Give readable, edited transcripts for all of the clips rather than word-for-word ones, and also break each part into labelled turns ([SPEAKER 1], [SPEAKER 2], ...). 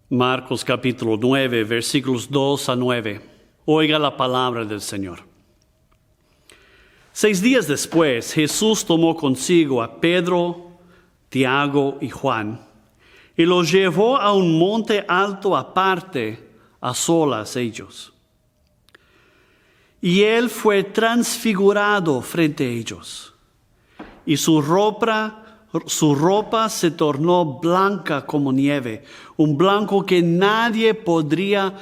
[SPEAKER 1] Marcos capítulo 9, versículos 2 a 9. Oiga la palabra del Señor. 6 días después, Jesús tomó consigo a Pedro, Tiago y Juan, y los llevó a un monte alto aparte, a solas ellos. Y él fue transfigurado frente a ellos, y su ropa se tornó blanca como nieve, un blanco que nadie podría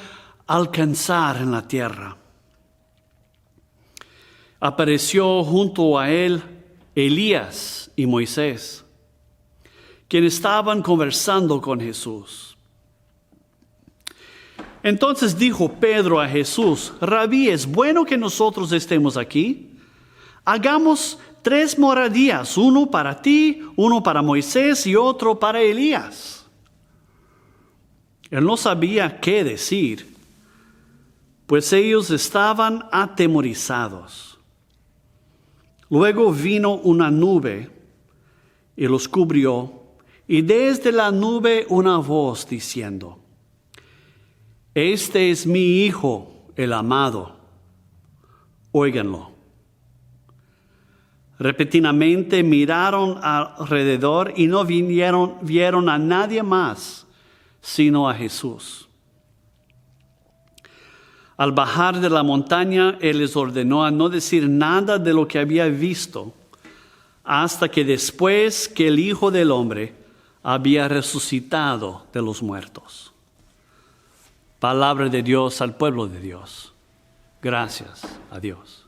[SPEAKER 1] alcanzar en la tierra. Apareció junto a él Elías y Moisés, quienes estaban conversando con Jesús. Entonces dijo Pedro a Jesús: Rabí, es bueno que nosotros estemos aquí. Hagamos 3 moradías, uno para ti, uno para Moisés y otro para Elías. Él no sabía qué decir, pues ellos estaban atemorizados. Luego vino una nube y los cubrió, y desde la nube una voz diciendo: Este es mi Hijo, el amado, óiganlo. Repentinamente miraron alrededor y no vieron a nadie más, sino a Jesús. Al bajar de la montaña, Él les ordenó a no decir nada de lo que había visto, hasta que después que el Hijo del Hombre había resucitado de los muertos. Palabra de Dios al pueblo de Dios. Gracias a Dios.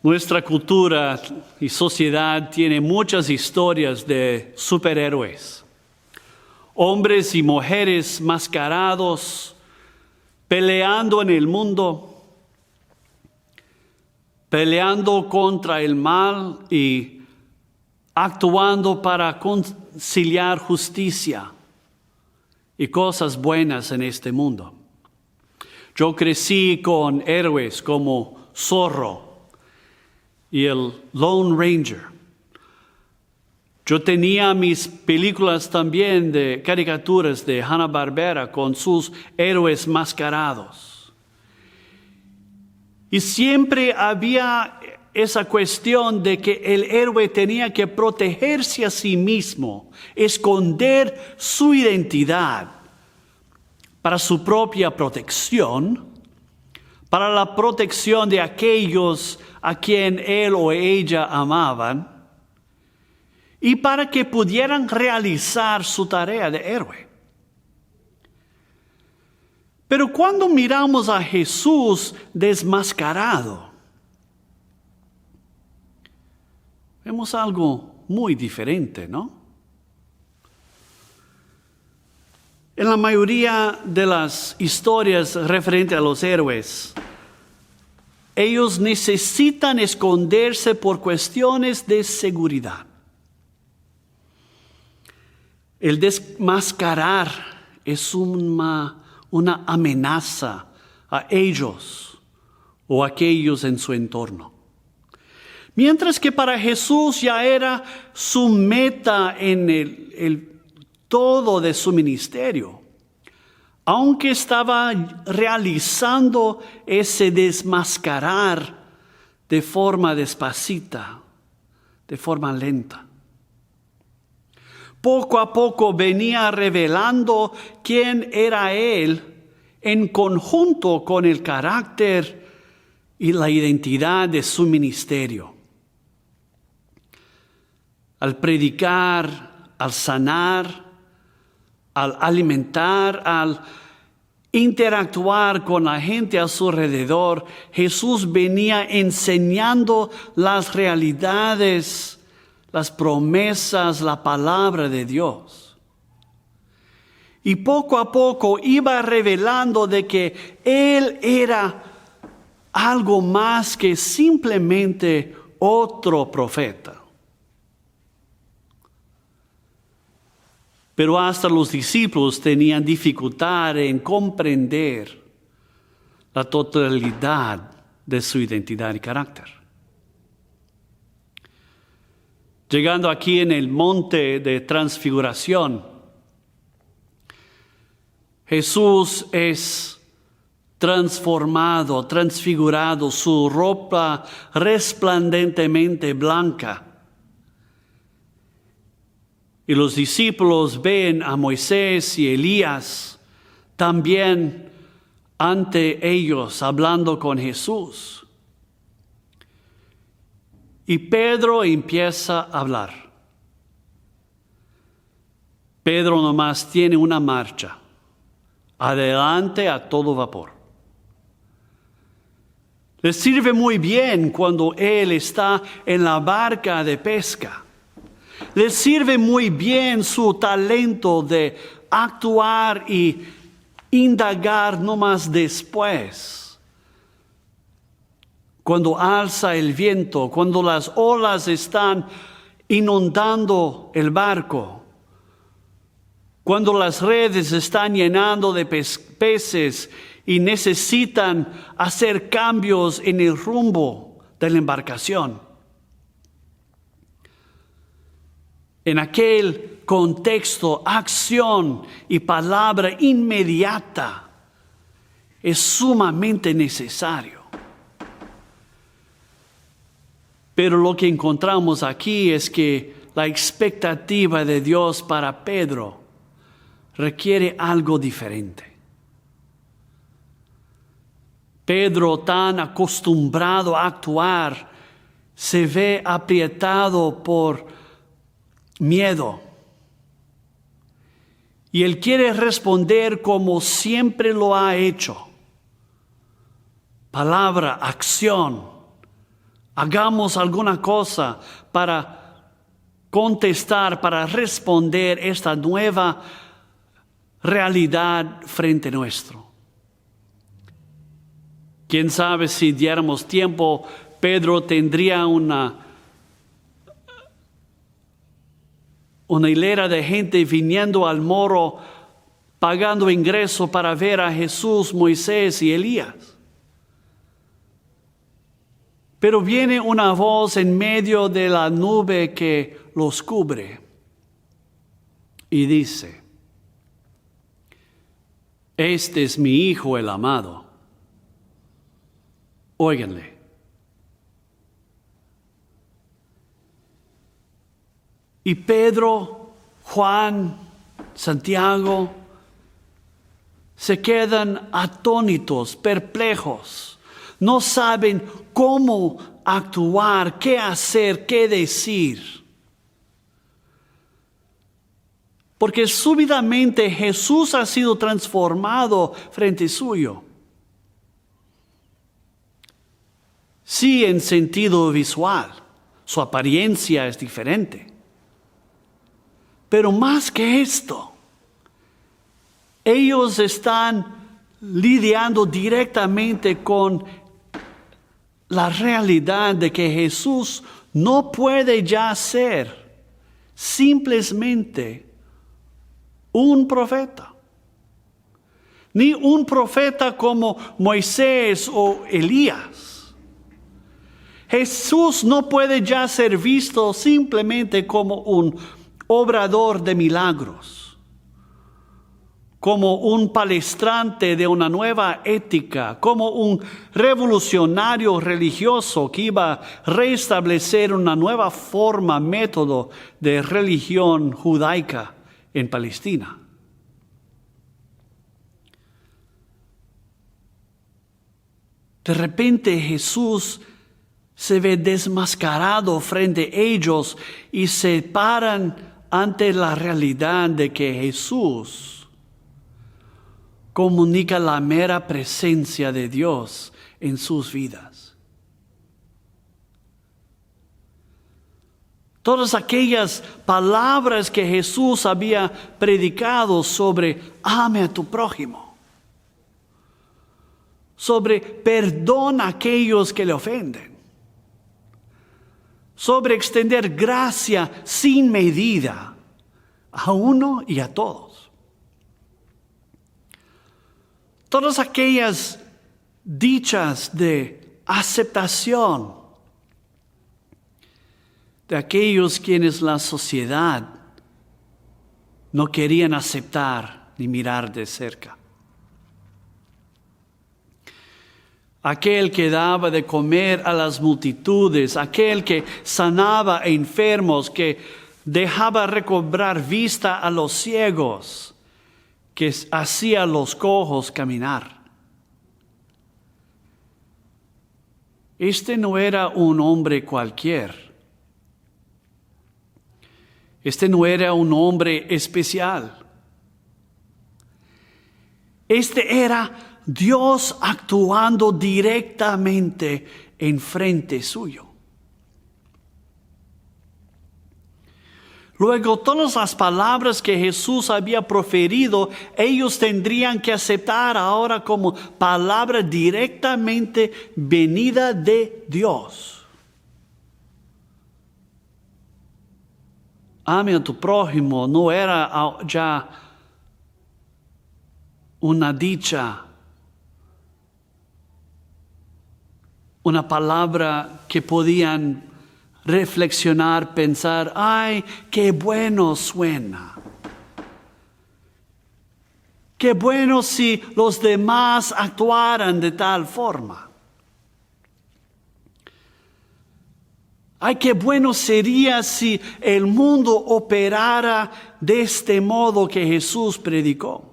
[SPEAKER 1] Nuestra cultura y sociedad tiene muchas historias de superhéroes. Hombres y mujeres mascarados, peleando en el mundo, peleando contra el mal y actuando para conciliar justicia y cosas buenas en este mundo. Yo crecí con héroes como Zorro y el Lone Ranger. Yo tenía mis películas también de caricaturas de Hanna-Barbera con sus héroes mascarados. Y siempre había esa cuestión de que el héroe tenía que protegerse a sí mismo, esconder su identidad para su propia protección, para la protección de aquellos a quien él o ella amaban, y para que pudieran realizar su tarea de héroe. Pero cuando miramos a Jesús desmascarado, vemos algo muy diferente, ¿no? En la mayoría de las historias referentes a los héroes, ellos necesitan esconderse por cuestiones de seguridad. El desmascarar es una amenaza a ellos o a aquellos en su entorno. Mientras que para Jesús ya era su meta en el todo de su ministerio. Aunque estaba realizando ese desmascarar de forma despacita, de forma lenta. Poco a poco venía revelando quién era Él en conjunto con el carácter y la identidad de su ministerio. Al predicar, al sanar, al alimentar, al interactuar con la gente a su alrededor, Jesús venía enseñando las realidades, las promesas, la palabra de Dios. Y poco a poco iba revelando de que Él era algo más que simplemente otro profeta. Pero hasta los discípulos tenían dificultad en comprender la totalidad de su identidad y carácter. Llegando aquí en el monte de transfiguración, Jesús es transformado, transfigurado, su ropa resplandentemente blanca. Y los discípulos ven a Moisés y Elías también ante ellos hablando con Jesús. Y Pedro empieza a hablar. Pedro nomás tiene una marcha, adelante a todo vapor. Le sirve muy bien cuando él está en la barca de pesca. Le sirve muy bien su talento de actuar y indagar nomás después. Cuando alza el viento, cuando las olas están inundando el barco, cuando las redes están llenando de peces y necesitan hacer cambios en el rumbo de la embarcación. En aquel contexto, acción y palabra inmediata es sumamente necesario. Pero lo que encontramos aquí es que la expectativa de Dios para Pedro requiere algo diferente. Pedro, tan acostumbrado a actuar, se ve aprietado por miedo. Y él quiere responder como siempre lo ha hecho. Palabra, acción. Hagamos alguna cosa para contestar, para responder esta nueva realidad frente nuestro. Quién sabe si diéramos tiempo, Pedro tendría una hilera de gente viniendo al moro, pagando ingreso para ver a Jesús, Moisés y Elías. Pero viene una voz en medio de la nube que los cubre y dice: este es mi Hijo el amado. Óiganle. Y Pedro, Juan, Santiago se quedan atónitos, perplejos. No saben cómo actuar, qué hacer, qué decir. Porque súbitamente Jesús ha sido transformado frente suyo. Sí, en sentido visual, su apariencia es diferente. Pero más que esto, ellos están lidiando directamente con la realidad de que Jesús no puede ya ser simplemente un profeta. Ni un profeta como Moisés o Elías. Jesús no puede ya ser visto simplemente como un obrador de milagros, como un palestrante de una nueva ética, como un revolucionario religioso que iba a restablecer una nueva forma, método de religión judaica en Palestina. De repente Jesús se ve desmascarado frente a ellos y se paran ante la realidad de que Jesús comunica la mera presencia de Dios en sus vidas. Todas aquellas palabras que Jesús había predicado sobre ame a tu prójimo, sobre perdona a aquellos que le ofenden, sobre extender gracia sin medida a uno y a todos. Todas aquellas dichas de aceptación de aquellos quienes la sociedad no querían aceptar ni mirar de cerca. aquel que daba de comer a las multitudes, aquel que sanaba a enfermos, que dejaba recobrar vista a los ciegos, que hacía a los cojos caminar. Este no era un hombre cualquier. Este no era un hombre especial. Este era Dios actuando directamente enfrente suyo. Luego, todas las palabras que Jesús había proferido, ellos tendrían que aceptar ahora como palabra directamente venida de Dios. Ame a tu prójimo no era ya una dicha, una palabra que podían reflexionar, pensar, ¡ay, qué bueno suena! Qué bueno si los demás actuaran de tal forma. ¡Ay, qué bueno sería si el mundo operara de este modo que Jesús predicó!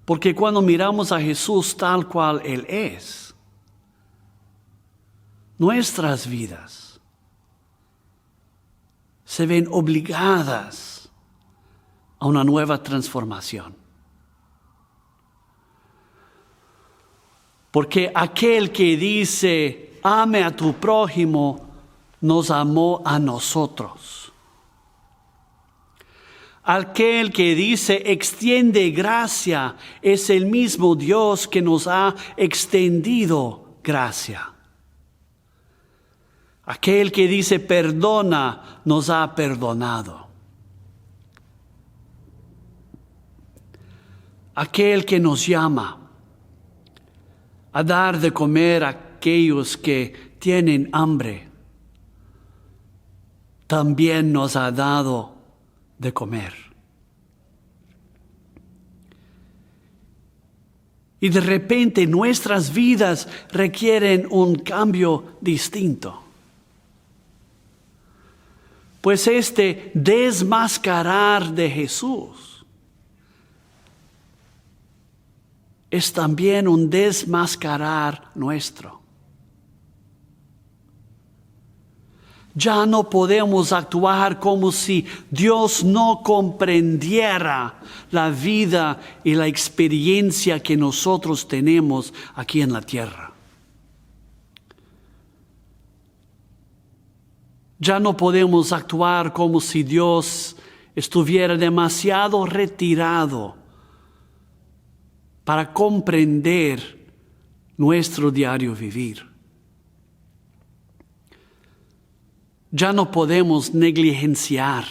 [SPEAKER 1] Porque cuando miramos a Jesús tal cual Él es, nuestras vidas se ven obligadas a una nueva transformación. Porque aquel que dice, ame a tu prójimo, nos amó a nosotros. Aquel que dice, extiende gracia, es el mismo Dios que nos ha extendido gracia. Aquel que dice perdona, nos ha perdonado. Aquel que nos llama a dar de comer a aquellos que tienen hambre, también nos ha dado de comer. Y de repente nuestras vidas requieren un cambio distinto. Pues este desmascarar de Jesús es también un desmascarar nuestro. Ya no podemos actuar como si Dios no comprendiera la vida y la experiencia que nosotros tenemos aquí en la tierra. Ya no podemos actuar como si Dios estuviera demasiado retirado para comprender nuestro diario vivir. Ya no podemos negligenciar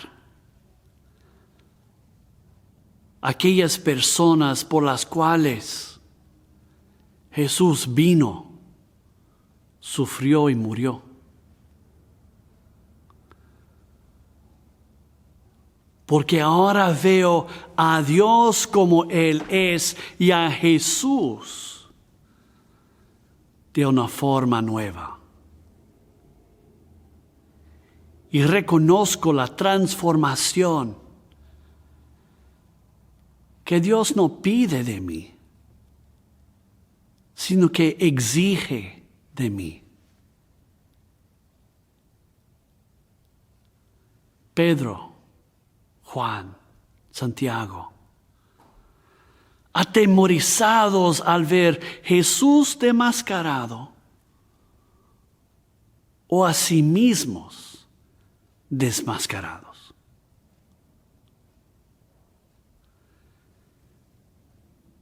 [SPEAKER 1] aquellas personas por las cuales Jesús vino, sufrió y murió. Porque ahora veo a Dios como Él es y a Jesús de una forma nueva. Y reconozco la transformación que Dios no pide de mí, sino que exige de mí. Pedro, Juan, Santiago, atemorizados al ver Jesús demascarado o a sí mismos desmascarados.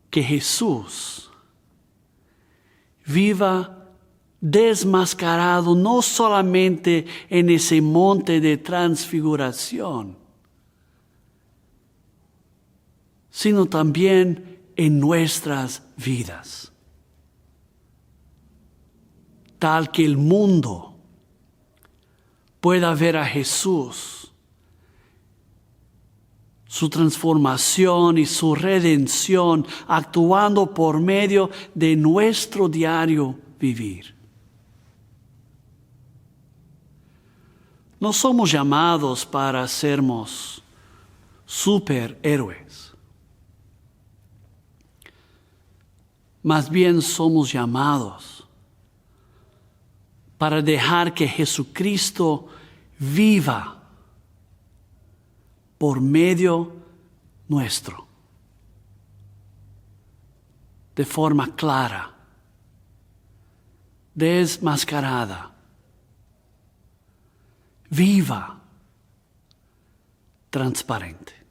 [SPEAKER 1] Que Jesús viva desmascarado no solamente en ese monte de transfiguración, sino también en nuestras vidas, tal que el mundo pueda ver a Jesús su transformación y su redención actuando por medio de nuestro diario vivir. No somos llamados para sermos superhéroes. Más bien somos llamados para dejar que Jesucristo viva por medio nuestro, de forma clara, desmascarada, viva, transparente.